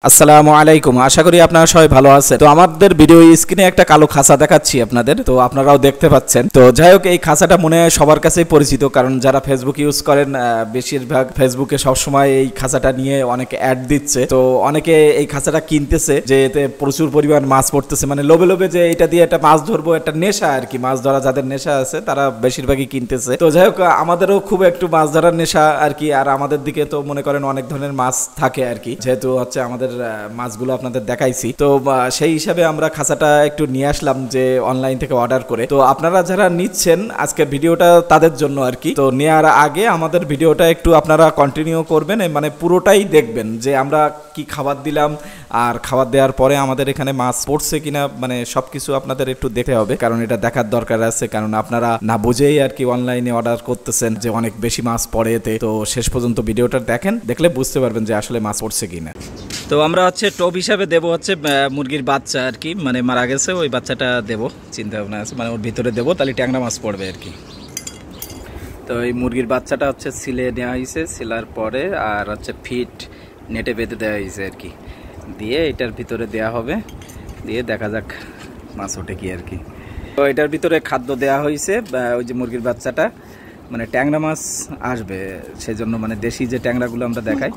আসসালামু আলাইকুম, আশা করি আপনারা সবাই ভালো আছেন। তো আমাদের ভিডিও স্ক্রিনে একটা কালো খাঁচা দেখাচ্ছি আপনাদের, তো আপনারাও দেখতে পাচ্ছেন। তো যাই হোক, এই খাঁচাটা মনে হয় সবার কাছেই পরিচিত, কারণ যারা ফেসবুক ইউজ করেন বেশিরভাগ ফেসবুকে সবসময় এই খাঁচাটা নিয়ে অনেকে অ্যাড দিচ্ছে। তো অনেকে এই খাঁচাটা কিনতেছে যে এতে প্রচুর পরিমাণ মাছ পড়তেছে, মানে লোভে লোভে যে এটা দিয়ে একটা মাছ ধরবো, একটা নেশা আর কি, মাছ ধরা যাদের নেশা আছে তারা বেশিরভাগই কিনতেছে। তো যাই হোক, আমাদেরও খুব একটু মাছ ধরার নেশা আর কি, আর আমাদের দিকে তো মনে করেন অনেক ধরনের মাছ থাকে আর কি, যেহেতু হচ্ছে আমাদের মাছগুলো আপনাদের দেখাইছি। তো সেই হিসাবে আমরা খাঁচাটা একটু নিয়ে আসলাম যে অনলাইন থেকে অর্ডার করে। তো আপনারা যারা নিচ্ছেন আজকের ভিডিওটা তাদের জন্য আর কি। তো নেওয়ার আগে আমাদের ভিডিওটা একটু আপনারা কন্টিনিউ করবেন, মানে পুরোটাই দেখবেন যে আমরা কি খাবার দিলাম আর খাবার দেওয়ার পরে আমাদের এখানে মাছ পড়ছে কিনা, মানে সবকিছু আপনাদের একটু দেখতে হবে, কারণ এটা দেখার দরকার আছে। কারণ আপনারা না বুঝেই আর কি অনলাইনে অর্ডার করতেছেন যে অনেক বেশি মাছ পড়ে এতে। তো শেষ পর্যন্ত ভিডিওটা দেখেন, দেখলে বুঝতে পারবেন যে আসলে মাছ পড়ছে কিনা। তো আমরা হচ্ছে টপ হিসাবে দেবো হচ্ছে মুরগির বাচ্চা আর কি, মানে মারা গেছে ওই বাচ্চাটা দেবো চিন্তা ভাবনা আছে, মানে ওর ভিতরে দেবো, তাহলে ট্যাংরা মাছ পড়বে আর কি। তো এই মুরগির বাচ্চাটা হচ্ছে সিলে নেওয়া হয়েছে, সিলার পরে আর হচ্ছে ফিট নেটে বেঁধে দেওয়া হয়েছে আর কি, দিয়ে এটার ভিতরে দেয়া হবে, দিয়ে দেখা যাক মাছ ওঠে কি আর কি। তো এটার ভিতরে খাদ্য দেওয়া হয়েছে, ওই যে মুরগির বাচ্চাটা মানে ট্যাংরা মাছ আসবে সেই জন্য, মানে দেশি যে ট্যাংরাগুলো আমরা দেখাই।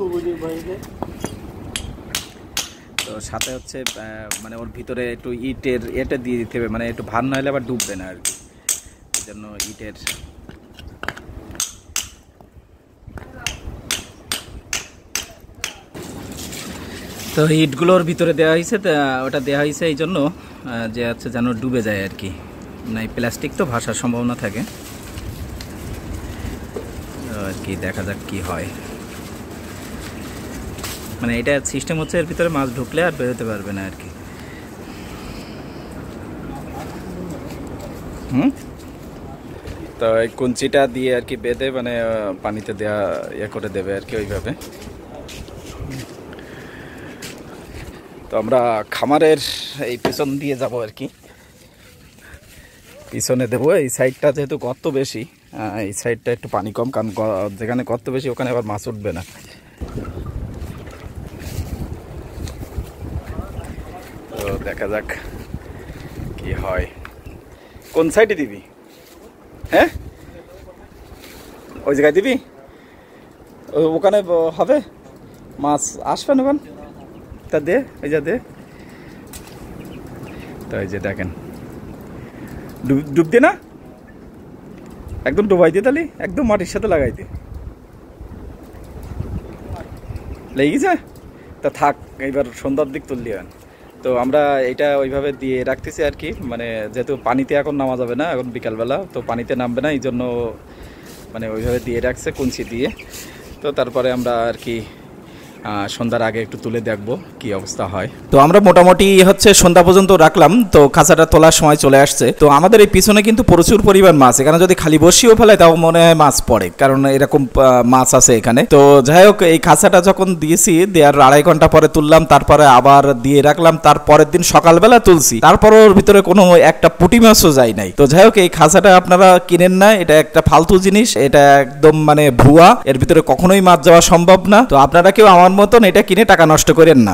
তো সাথে হচ্ছে মানে ওর ভিতরে একটু এটা দিয়ে দিতে হবে, মানে একটু ভার না হলে আবার ডুববে না আর কি, এই জন্য ইটের। তো ইটগুলোর ভিতরে দেওয়া হয়েছে, ওটা দেওয়া হয়েছে এই জন্য যে হচ্ছে যেন ডুবে যায় আর কি, মানে প্লাস্টিক তো ভাসার সম্ভাবনা থাকে আর কি। দেখা যাক কি হয়, মানে এটা সিস্টেম হচ্ছে এর ভিতরে মাছ ঢুকলে আর বেরোতে পারবে না আর কি। তো এই কুঞ্চিটা দিয়ে আর কি বেঁধে মানে পানিতে দেওয়া ইয়ে করে দেবে আর কি ওইভাবে। তো আমরা খামারের এই পিছন দিয়ে যাব আর কি, পিছনে দেবো। এই সাইডটা যেহেতু গর্ত বেশি, এই সাইডটা একটু পানি কম, কারণ যেখানে গর্ত বেশি ওখানে আবার মাছ উঠবে না। তো দেখা যাক কি হয়। কোন সাইডে দিবি? হ্যাঁ, ওই জায়গায় দিবি, ওখানে হবে মাছ আসবে না ওখানে, তা দে, ওই যা দে। তো এই যে দেখেন ডুব দে না, একদম ডুবাই দিয়ে, তাহলে একদম মাটির সাথে লাগাই দে। লেগে গেছে? তা থাক, এইবার সন্ধ্যার দিক তুললি। তো আমরা এটা ওইভাবে দিয়ে রাখতেছি আর কি, মানে যেহেতু পানিতে এখন নামা যাবে না, এখন বিকালবেলা তো পানিতে নামবে না, এই জন্য মানে ওইভাবে দিয়ে রাখছে কুঞ্চি দিয়ে। তো তারপরে আমরা আর কি সন্ধ্যার আগে একটু তুলে দেখবো কি অবস্থা হয়। তো আমরা মোটামুটি হচ্ছে সন্ধ্যা পর্যন্ত রাখলাম, তো খাঁচাটা তোলার সময় চলে আসছে। তো আমাদের এই পিছনে কিন্তু প্রচুর পরিমাণ মাছ, এখানে যদি খালি বসিও ফেলায় তাও মনে হয় মাছ পড়ে, কারণ এরকম মাছ আছে এখানে। তো যাই হোক, এই খাঁচাটা যখন দিয়েছি, দেওয়ার আড়াই ঘন্টা পরে তুললাম, তারপরে আবার দিয়ে রাখলাম, তারপরের দিন সকালবেলা তুলছি, তারপর ওর ভিতরে কোনো একটা পুঁটি মাছও যায় নাই। তো যাই হোক, এই খাঁচাটা আপনারা কিনেন না, এটা একটা ফালতু জিনিস, এটা একদম মানে ভুয়া, এর ভিতরে কখনোই মাছ যাওয়া সম্ভব না। তো আপনারা কেউ আমার মতন এটা কিনে টাকা নষ্ট করেন না।